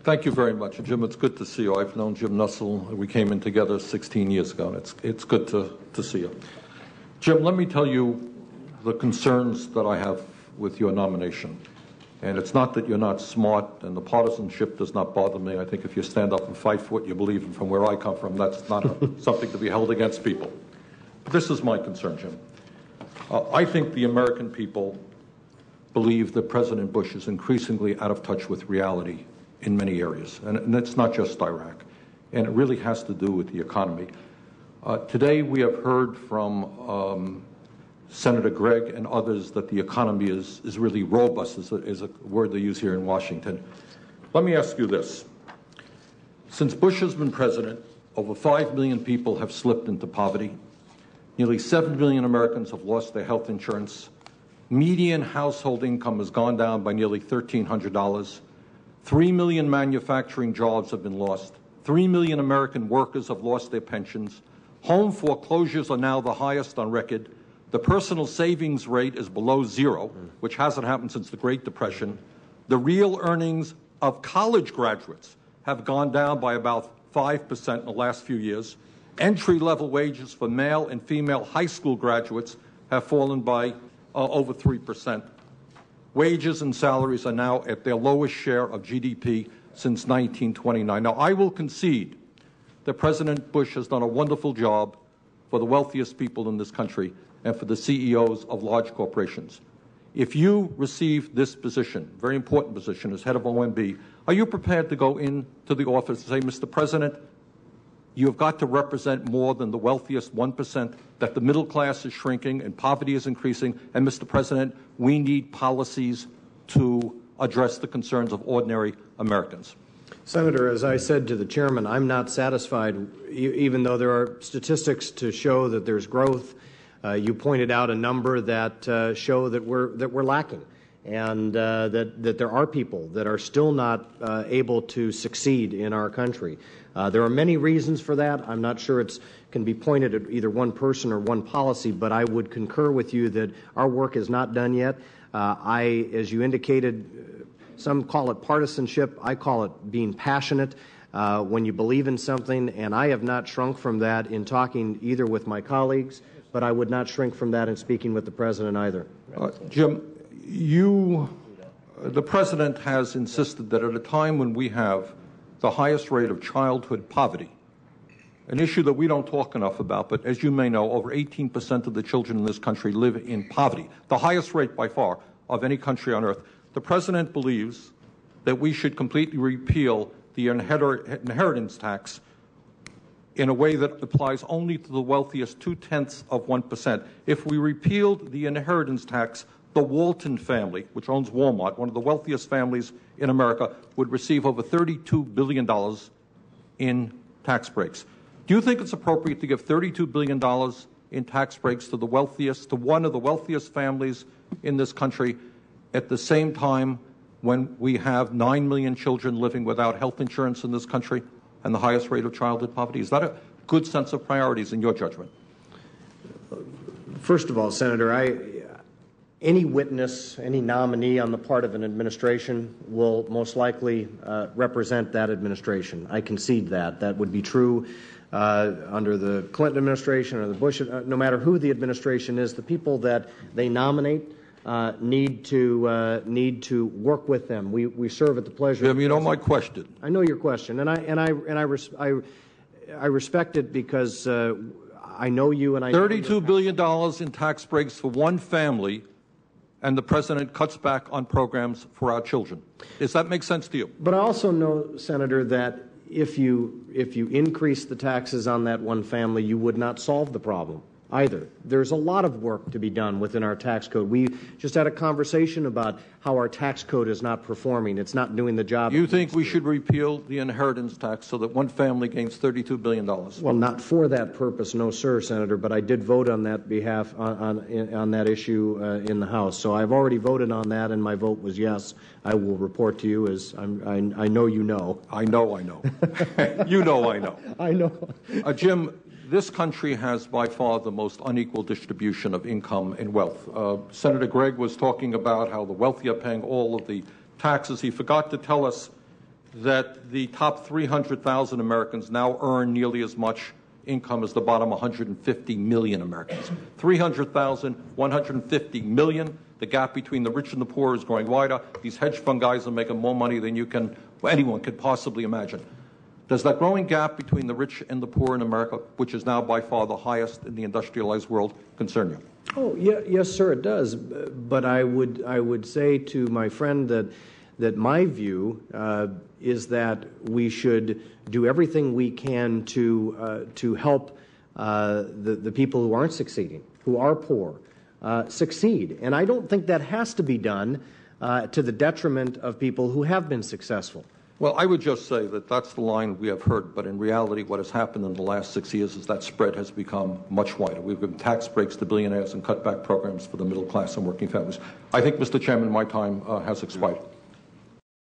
Thank you very much, Jim. It's good to see you. I've known Jim Nussle. We came in together 16 years ago, and it's good to see you. Jim, let me tell you the concerns that I have with your nomination. And it's not that you're not smart, and the partisanship does not bother me. I think if you stand up and fight for what you believe in, from where I come from, that's not something to be held against people. But this is my concern, Jim. I think the American people believe that President Bush is increasingly out of touch with reality in many areas, and it's not just Iraq, and it really has to do with the economy. Today we have heard from Senator Gregg and others that the economy is really robust, is a word they use here in Washington. Let me ask you this. Since Bush has been president, over 5 million people have slipped into poverty. Nearly 7 million Americans have lost their health insurance. Median household income has gone down by nearly $1,300. 3 million manufacturing jobs have been lost. 3 million American workers have lost their pensions. Home foreclosures are now the highest on record. The personal savings rate is below zero, which hasn't happened since the Great Depression. The real earnings of college graduates have gone down by about 5% in the last few years. Entry-level wages for male and female high school graduates have fallen by over 3%. Wages and salaries are now at their lowest share of GDP since 1929. Now, I will concede that President Bush has done a wonderful job for the wealthiest people in this country and for the CEOs of large corporations. If you receive this position, very important position as head of OMB, are you prepared to go into the office and say, Mr. President, you have got to represent more than the wealthiest 1%, that the middle class is shrinking and poverty is increasing, and Mr. President, we need policies to address the concerns of ordinary Americans? Senator, as I said to the chairman, I'm not satisfied, even though there are statistics to show that there's growth. You pointed out a number that show that we're lacking, and that there are people that are still not able to succeed in our country. There are many reasons for that. I'm not sure it can be pointed at either one person or one policy, but I would concur with you that our work is not done yet. As you indicated, some call it partisanship. I call it being passionate when you believe in something, and I have not shrunk from that in talking either with my colleagues, but I would not shrink from that in speaking with the President either. Jim, the President has insisted that at a time when we have the highest rate of childhood poverty, an issue that we don't talk enough about, but as you may know, over 18% of the children in this country live in poverty, the highest rate by far of any country on earth. The President believes that we should completely repeal the inheritance tax in a way that applies only to the wealthiest 0.2%. If we repealed the inheritance tax, the Walton family, which owns Wal-Mart, one of the wealthiest families in America, would receive over $32 billion in tax breaks. Do you think it's appropriate to give $32 billion in tax breaks to the wealthiest, to one of the wealthiest families in this country, at the same time when we have 9 million children living without health insurance in this country and the highest rate of childhood poverty? Is that a good sense of priorities in your judgment? First of all, Senator, any witness, any nominee on the part of an administration will most likely represent that administration. I concede that. That would be true under the Clinton administration or the Bush, no matter who the administration is. The people that they nominate need to work with them. We serve at the pleasure. Jim, you know my question. I know your question, and I respect it because I know you, and I know $32 billion in tax breaks for one family, and the President cuts back on programs for our children. Does that make sense to you? But I also know, Senator, that if you increase the taxes on that one family, you would not solve the problem either. There's a lot of work to be done within our tax code. We just had a conversation about how our tax code is not performing. It's not doing the job. You think we should repeal the inheritance tax so that one family gains $32 billion? Well, not for that purpose, no, sir, Senator, but I did vote on that behalf, on that issue in the House. So I've already voted on that, and my vote was yes. I will report to you as I know you know. I know. You know I know. I know. Jim, this country has by far the most unequal distribution of income and wealth. Senator Gregg was talking about how the wealthy are paying all of the taxes. He forgot to tell us that the top 300,000 Americans now earn nearly as much income as the bottom 150 million Americans. 300,000, 150 million. The gap between the rich and the poor is growing wider. These hedge fund guys are making more money than anyone could possibly imagine. Does that growing gap between the rich and the poor in America, which is now by far the highest in the industrialized world, concern you? Oh, yeah, yes, sir, it does. But I would say to my friend that my view is that we should do everything we can to help the people who aren't succeeding, who are poor, succeed. And I don't think that has to be done to the detriment of people who have been successful. Well, I would just say that that's the line we have heard, but in reality what has happened in the last 6 years is that spread has become much wider. We've given tax breaks to billionaires and cutback programs for the middle class and working families. I think, Mr. Chairman, my time has expired.